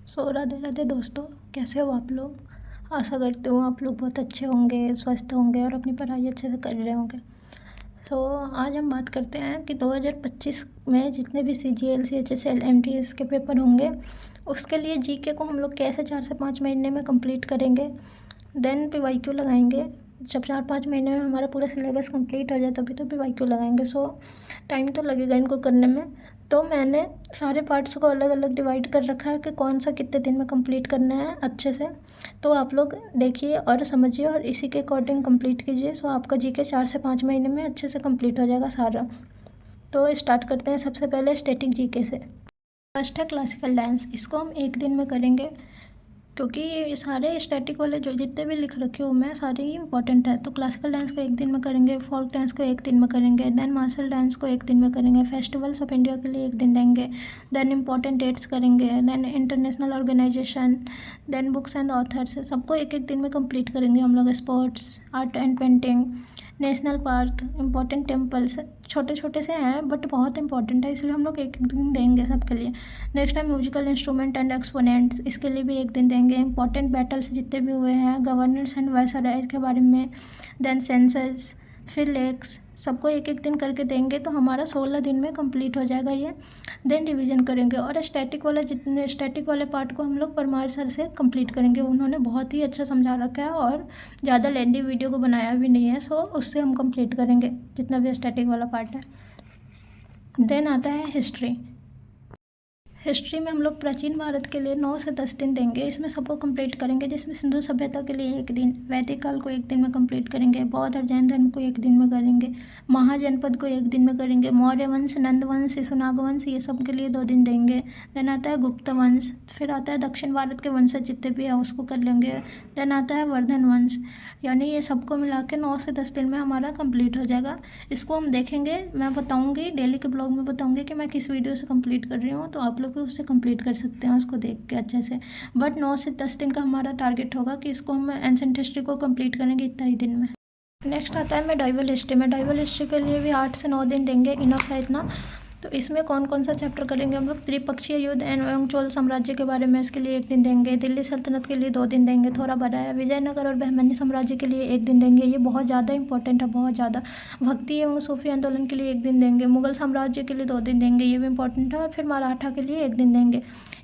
राधे राधे दोस्तों, कैसे हो आप लोग। आशा करती हूँ आप लोग बहुत अच्छे होंगे, स्वस्थ होंगे और अपनी पढ़ाई अच्छे से कर रहे होंगे। आज हम बात करते हैं कि 2025 में जितने भी CGL CHSL MTS के पेपर होंगे उसके लिए जीके को हम लोग कैसे 4 से 5 महीने में कंप्लीट करेंगे। देन PYQ लगाएंगे। जब 4-5 महीने में हमारा पूरा सिलेबस कंप्लीट हो जाए तभी तो PYQ लगाएंगे। टाइम तो लगेगा इनको करने में। तो मैंने सारे पार्ट्स को अलग अलग डिवाइड कर रखा है कि कौन सा कितने दिन में कंप्लीट करना है अच्छे से। तो आप लोग देखिए और समझिए और इसी के अकॉर्डिंग कंप्लीट कीजिए। आपका जीके 4 से 5 महीने में अच्छे से कंप्लीट हो जाएगा सारा। तो स्टार्ट करते हैं सबसे पहले स्टैटिक जीके से। फर्स्ट है क्लासिकल डांस। इसको हम 1 दिन में करेंगे क्योंकि ये सारे स्टैटिक वाले जो जितने भी लिख रखे हो मैं सारे ही इंपॉर्टेंट है। तो क्लासिकल डांस को 1 दिन में करेंगे, फोक डांस को 1 दिन में करेंगे, देन मार्शल डांस को 1 दिन में करेंगे, फेस्टिवल्स ऑफ इंडिया के लिए 1 दिन देंगे, देन इंपॉर्टेंट डेट्स करेंगे, then international organisation, then books and authors, सबको 1-1 दिन में कंप्लीट करेंगे हम लोग। Sports, art and painting, national park, important temples, छोटे छोटे से हैं बट बहुत इंपॉर्टेंट है इसलिए हम लोग 1-1 दिन देंगे सबके लिए। नेक्स्ट है म्यूजिकल इंस्ट्रूमेंट एंड एक्सपोनेंट्स। इसके लिए भी 1 दिन देंगे। इंपॉर्टेंट बैटल्स जितने भी हुए हैं, गवर्नर्स एंड वायसराय के बारे में, देन सेंसस, फिर लेक्स, सबको 1-1 दिन करके देंगे तो हमारा 16 दिन में कंप्लीट हो जाएगा ये। देन रिवीजन करेंगे और स्टैटिक वाले पार्ट को हम लोग परमार सर से कंप्लीट करेंगे। उन्होंने बहुत ही अच्छा समझा रखा है और ज़्यादा लेंदी वीडियो को बनाया भी नहीं है। उससे हम कंप्लीट करेंगे जितना भी स्टैटिक वाला पार्ट है। देन आता है हिस्ट्री। हिस्ट्री में हम लोग प्राचीन भारत के लिए 9 से 10 दिन देंगे। इसमें सबको कंप्लीट करेंगे, जिसमें सिंधु सभ्यता के लिए 1 दिन, वैदिक काल को 1 दिन में कंप्लीट करेंगे, बौद्ध और जैन धर्म को 1 दिन में करेंगे, महाजनपद को 1 दिन में करेंगे, मौर्य वंश, नंद वंश, शिशुनाग वंश, ये सब के लिए 2 दिन देंगे। देन आता है गुप्त वंश, फिर आता है दक्षिण भारत के वंशज जितने भी है उसको कर लेंगे। देन आता है वर्धन वंश। यानी ये सबको मिला के 9 से 10 दिन में हमारा कंप्लीट हो जाएगा। इसको हम देखेंगे, मैं बताऊंगी डेली के ब्लॉग में बताऊंगी कि मैं किस वीडियो से कंप्लीट कर रही हूँ, तो आप लोग भी उससे कंप्लीट कर सकते हैं उसको देख के अच्छे से। बट 9 से 10 दिन का हमारा टारगेट होगा कि इसको हम एंसेंट हिस्ट्री को कंप्लीट करेंगे इतना ही दिन में। नेक्स्ट आता है मेडाइवल हिस्ट्री। मेडाइवल हिस्ट्री के लिए भी 8 से 9 दिन देंगे, इनफ है इतना। तो इसमें कौन कौन सा चैप्टर करेंगे हम लोग। त्रिपक्षीय युद्ध एवं चोल साम्राज्य के बारे में इसके लिए 1 दिन देंगे। दिल्ली सल्तनत के लिए 2 दिन देंगे, थोड़ा बड़ा है। विजयनगर और बहमनी साम्राज्य के लिए 1 दिन देंगे, ये बहुत ज़्यादा इंपॉर्टेंट है, बहुत ज़्यादा। भक्ति एवं सूफी आंदोलन के लिए 1 दिन देंगे। मुगल साम्राज्य के लिए 2 दिन देंगे, ये भी इंपॉर्टेंट है। और फिर मराठा के लिए 1 दिन देंगे।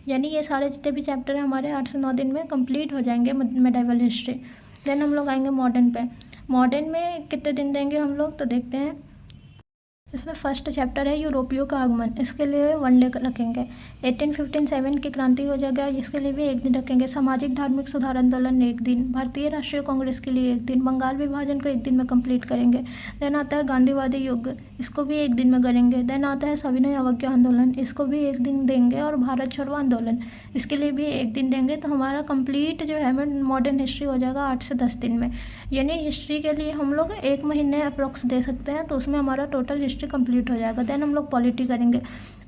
यानी ये सारे जितने भी चैप्टर हैं हमारे 8 से 9 दिन में कंप्लीट हो जाएंगे मेडाइवल हिस्ट्री। देन हम लोग आएंगे मॉडर्न पे। मॉडर्न में कितने दिन देंगे हम लोग, तो देखते हैं। इसमें फर्स्ट चैप्टर है यूरोपियों का आगमन। इसके लिए 1 डे रखेंगे। 1857 की क्रांति हो जाएगा, इसके लिए भी 1 दिन रखेंगे। सामाजिक धार्मिक सुधार आंदोलन 1 दिन। भारतीय राष्ट्रीय कांग्रेस के लिए 1 दिन। बंगाल विभाजन को 1 दिन में कंप्लीट करेंगे। देन आता है गांधीवादी युग, इसको भी 1 दिन में करेंगे। देन आता है सविनय अवज्ञा आंदोलन, इसको भी 1 दिन देंगे। और भारत छोड़ो आंदोलन, इसके लिए भी 1 दिन देंगे। तो हमारा कंप्लीट जो है मॉडर्न हिस्ट्री हो जाएगा 8 से 10 दिन में। यानी हिस्ट्री के लिए हम लोग 1 महीने अप्रोक्स दे सकते हैं, तो उसमें हमारा टोटल हिस्ट्री कंप्लीट हो जाएगा। देन हम लोग पॉलिटी करेंगे।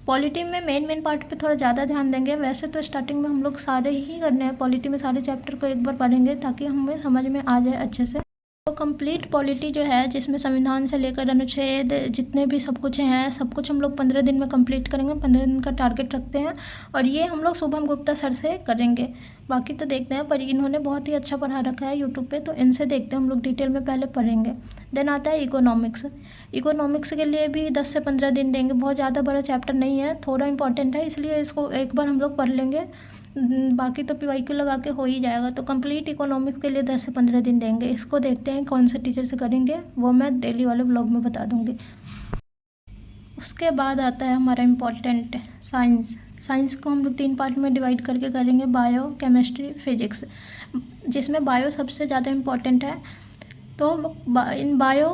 पॉलिटी में मेन पार्ट पे थोड़ा ज़्यादा ध्यान देंगे। वैसे तो स्टार्टिंग में हम लोग सारे ही करने हैं, पॉलिटी में सारे चैप्टर को एक बार पढ़ेंगे ताकि हमें समझ में आ जाए अच्छे से। तो कंप्लीट पॉलिटी जो है, जिसमें संविधान से लेकर अनुच्छेद जितने भी सब कुछ हैं, सब कुछ हम लोग 15 दिन में कंप्लीट करेंगे। 15 दिन का टारगेट रखते हैं और ये हम लोग शुभम गुप्ता सर से करेंगे। बाकी तो देखते हैं, पर इन्होंने बहुत ही अच्छा पढ़ा रखा है यूट्यूब पे, तो इनसे देखते हैं हम लोग डिटेल में पहले पढ़ेंगे। देन आता है इकोनॉमिक्स। इकोनॉमिक्स के लिए भी 10 से 15 दिन देंगे। बहुत ज़्यादा बड़ा चैप्टर नहीं है, थोड़ा इंपॉर्टेंट है, इसलिए इसको एक बार हम लोग पढ़ लेंगे। बाकी तो PYQ लगा के हो ही जाएगा। तो कंप्लीट इकोनॉमिक्स के लिए 10 से 15 दिन देंगे। इसको देखते हैं कौन से टीचर से करेंगे, वो मैं डेली वाले ब्लॉग में बता दूँगी। उसके बाद आता है हमारा इम्पोर्टेंट साइंस। साइंस को हम लोग 3 पार्ट में डिवाइड करके करेंगे, बायो, केमिस्ट्री, फिजिक्स, जिसमें बायो सबसे ज़्यादा इम्पोर्टेंट है। तो इन बायो,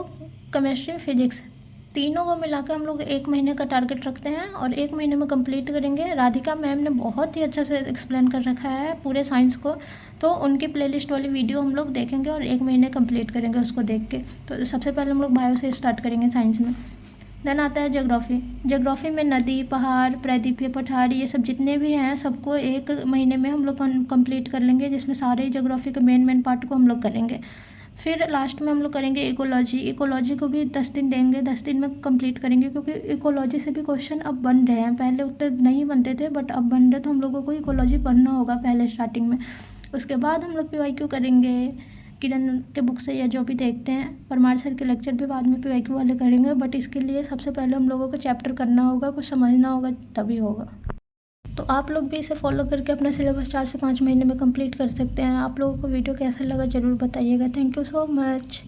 केमिस्ट्री, फिजिक्स तीनों को मिला के हम लोग 1 महीने का टारगेट रखते हैं और 1 महीने में कंप्लीट करेंगे। राधिका मैम ने बहुत ही अच्छा से एक्सप्लेन कर रखा है पूरे साइंस को, तो उनकी प्लेलिस्ट वाली वीडियो हम लोग देखेंगे और 1 महीने कंप्लीट करेंगे उसको देख के। तो सबसे पहले हम लोग बायो से स्टार्ट करेंगे साइंस में। देन आता है ज्योग्राफी। ज्योग्राफी में नदी, पहाड़, प्रायद्वीपीय पठार, ये सब जितने भी हैं सबको 1 महीने में हम लोग कंप्लीट कर लेंगे, जिसमें सारे ज्योग्राफी के मेन पार्ट को हम लोग करेंगे। फिर लास्ट में हम लोग करेंगे इकोलॉजी। इकोलॉजी को भी 10 दिन देंगे, 10 दिन में कंप्लीट करेंगे, क्योंकि इकोलॉजी से भी क्वेश्चन अब बन रहे हैं। पहले उतने नहीं बनते थे बट अब बन रहे, तो हम लोगों को इकोलॉजी पढ़ना होगा पहले स्टार्टिंग में। उसके बाद हम लोग PYQ करेंगे किरण के बुक से, या जो भी देखते हैं। परमार सर के लेक्चर भी बाद में PYQ वाले करेंगे, बट इसके लिए सबसे पहले हम लोगों को चैप्टर करना होगा, कुछ समझना होगा, तभी होगा। तो आप लोग भी इसे फॉलो करके अपना सिलेबस 4 से 5 महीने में कंप्लीट कर सकते हैं। आप लोगों को वीडियो कैसा लगा ज़रूर बताइएगा। Thank you so much.